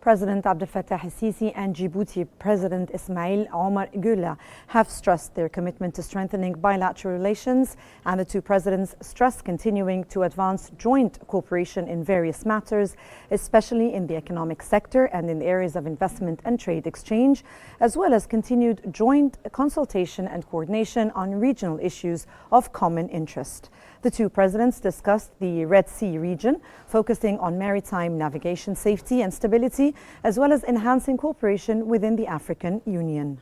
President Abdel Fattah al-Sisi and Djibouti President Ismail Omar Guelleh have stressed their commitment to strengthening bilateral relations, and the two presidents stressed continuing to advance joint cooperation in various matters, especially in the economic sector and in the areas of investment and trade exchange, as well as continued joint consultation and coordination on regional issues of common interest. The two presidents discussed the Red Sea region, focusing on maritime navigation safety and stability, as well as enhancing cooperation within the African Union.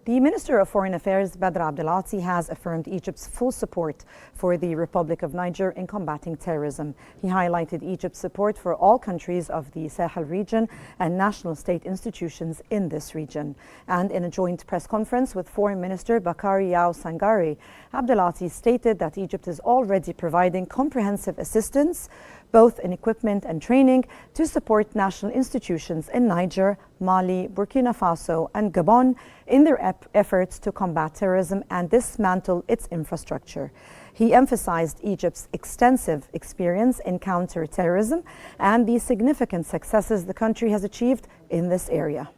The Minister of Foreign Affairs, Badr Abdelati, has affirmed Egypt's full support for the Republic of Niger in combating terrorism. He highlighted Egypt's support for all countries of the Sahel region and national state institutions in this region. And in a joint press conference with Foreign Minister Bakari Yao Sangare, Abdelati stated that Egypt is already providing comprehensive assistance, both in equipment and training, to support national institutions in Niger, Mali, Burkina Faso, and Gabon in their efforts to combat terrorism and dismantle its infrastructure. He emphasized Egypt's extensive experience in counter-terrorism and the significant successes the country has achieved in this area.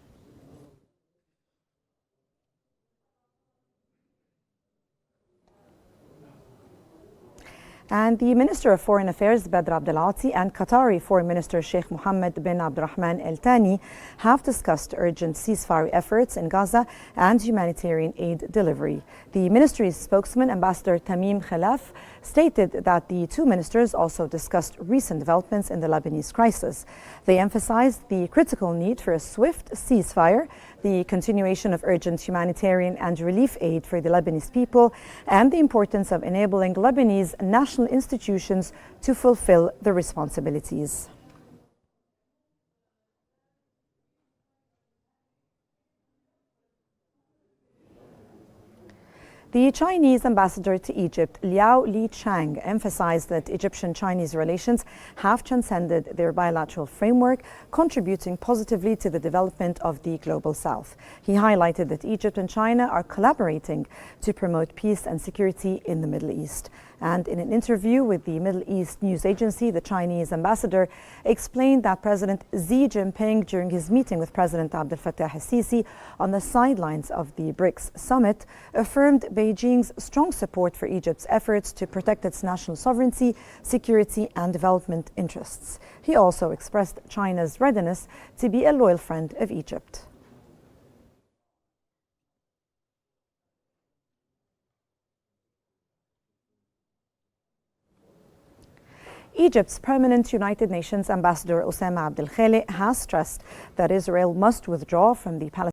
And the Minister of Foreign Affairs, Badr Abdelati, and Qatari Foreign Minister Sheikh Mohammed bin Abdurrahman Al Thani have discussed urgent ceasefire efforts in Gaza and humanitarian aid delivery. The ministry's spokesman, Ambassador Tamim Khalaf, stated that the two ministers also discussed recent developments in the Lebanese crisis. They emphasized the critical need for a swift ceasefire, the continuation of urgent humanitarian and relief aid for the Lebanese people, and the importance of enabling Lebanese national institutions to fulfill their responsibilities. The Chinese ambassador to Egypt, Liao Lichang, emphasized that Egyptian-Chinese relations have transcended their bilateral framework, contributing positively to the development of the Global South. He highlighted that Egypt and China are collaborating to promote peace and security in the Middle East. And in an interview with the Middle East news agency, the Chinese ambassador explained that President Xi Jinping, during his meeting with President Abdel Fattah al-Sisi on the sidelines of the BRICS summit, affirmed Beijing's strong support for Egypt's efforts to protect its national sovereignty, security, and development interests. He also expressed China's readiness to be a loyal friend of Egypt. Egypt's permanent United Nations ambassador Osama Abdel Khalek has stressed that Israel must withdraw from the Palestinian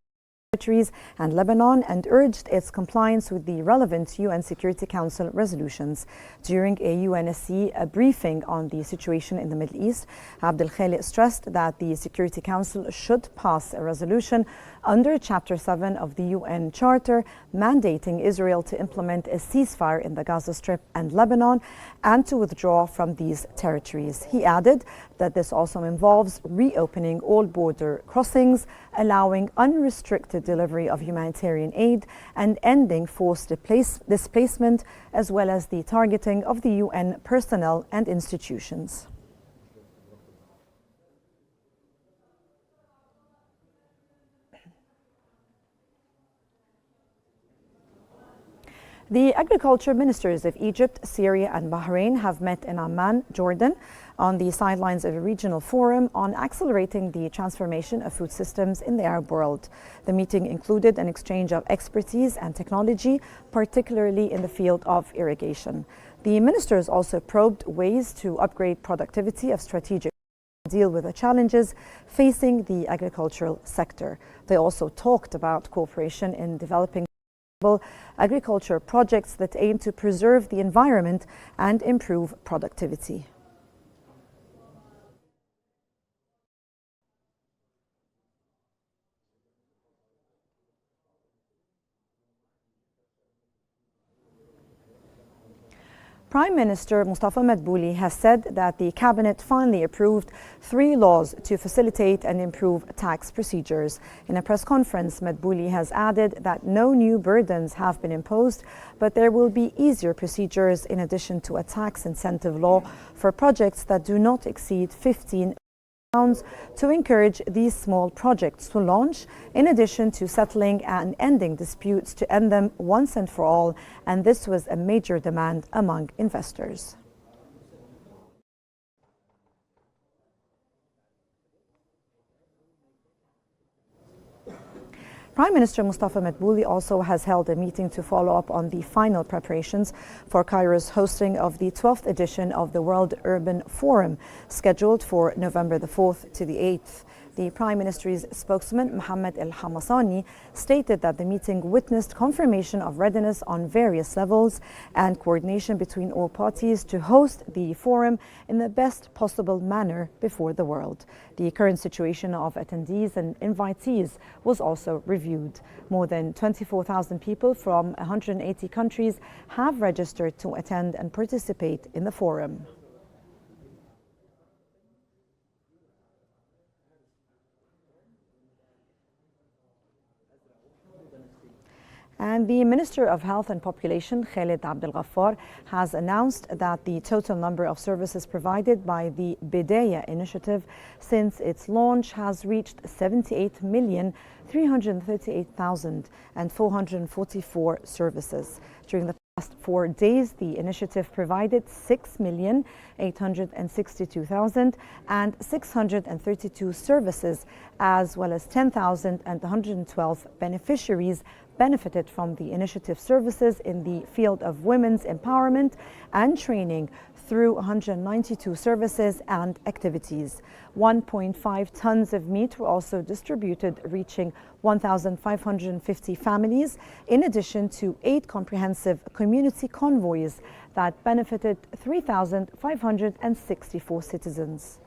territories and Lebanon, and urged its compliance with the relevant UN Security Council resolutions. During a UNSC briefing on the situation in the Middle East, Abdel Khalek stressed that the Security Council should pass a resolution under Chapter 7 of the UN Charter, mandating Israel to implement a ceasefire in the Gaza Strip and Lebanon and to withdraw from these territories. He added that this also involves reopening all border crossings, allowing unrestricted delivery of humanitarian aid, and ending forced displacement, as well as the targeting of the UN personnel and institutions. The agriculture ministers of Egypt, Syria, and Bahrain have met in Amman, Jordan, on the sidelines of a regional forum on accelerating the transformation of food systems in the Arab world. The meeting included an exchange of expertise and technology, particularly in the field of irrigation. The ministers also probed ways to upgrade productivity of strategic deal with the challenges facing the agricultural sector. They also talked about cooperation in developing agriculture projects that aim to preserve the environment and improve productivity. Prime Minister Mustafa Madbouli has said that the cabinet finally approved 3 laws to facilitate and improve tax procedures. In a press conference, Madbouli has added that no new burdens have been imposed, but there will be easier procedures in addition to a tax incentive law for projects that do not exceed 15 pounds to encourage these small projects to launch, in addition to settling and ending disputes to end them once and for all, and this was a major demand among investors. Prime Minister Mustafa Madbouli also has held a meeting to follow up on the final preparations for Cairo's hosting of the 12th edition of the World Urban Forum, scheduled for November the 4th to the 8th. The Prime Minister's spokesman, Mohammed El Hamasani, stated that the meeting witnessed confirmation of readiness on various levels and coordination between all parties to host the forum in the best possible manner before the world. The current situation of attendees and invitees was also reviewed. More than 24,000 people from 180 countries have registered to attend and participate in the forum. And the Minister of Health and Population, Khalid Abdel Ghaffar, has announced that the total number of services provided by the Bidaya initiative since its launch has reached 78,338,444 services. During the past 4 days, the initiative provided 6,862,632 services, as well as 10,112 beneficiaries benefited from the initiative services in the field of women's empowerment and training through 192 services and activities. 1.5 tons of meat were also distributed, reaching 1,550 families, in addition to 8 comprehensive community convoys that benefited 3,564 citizens.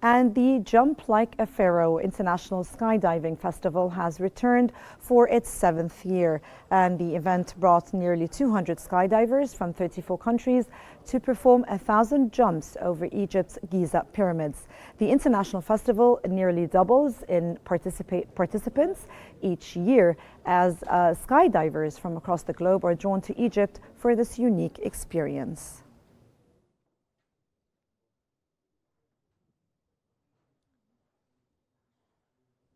And the Jump Like a Pharaoh International Skydiving Festival has returned for its 7th year. And the event brought nearly 200 skydivers from 34 countries to perform 1,000 jumps over Egypt's Giza pyramids. The international festival nearly doubles in participants each year as skydivers from across the globe are drawn to Egypt for this unique experience.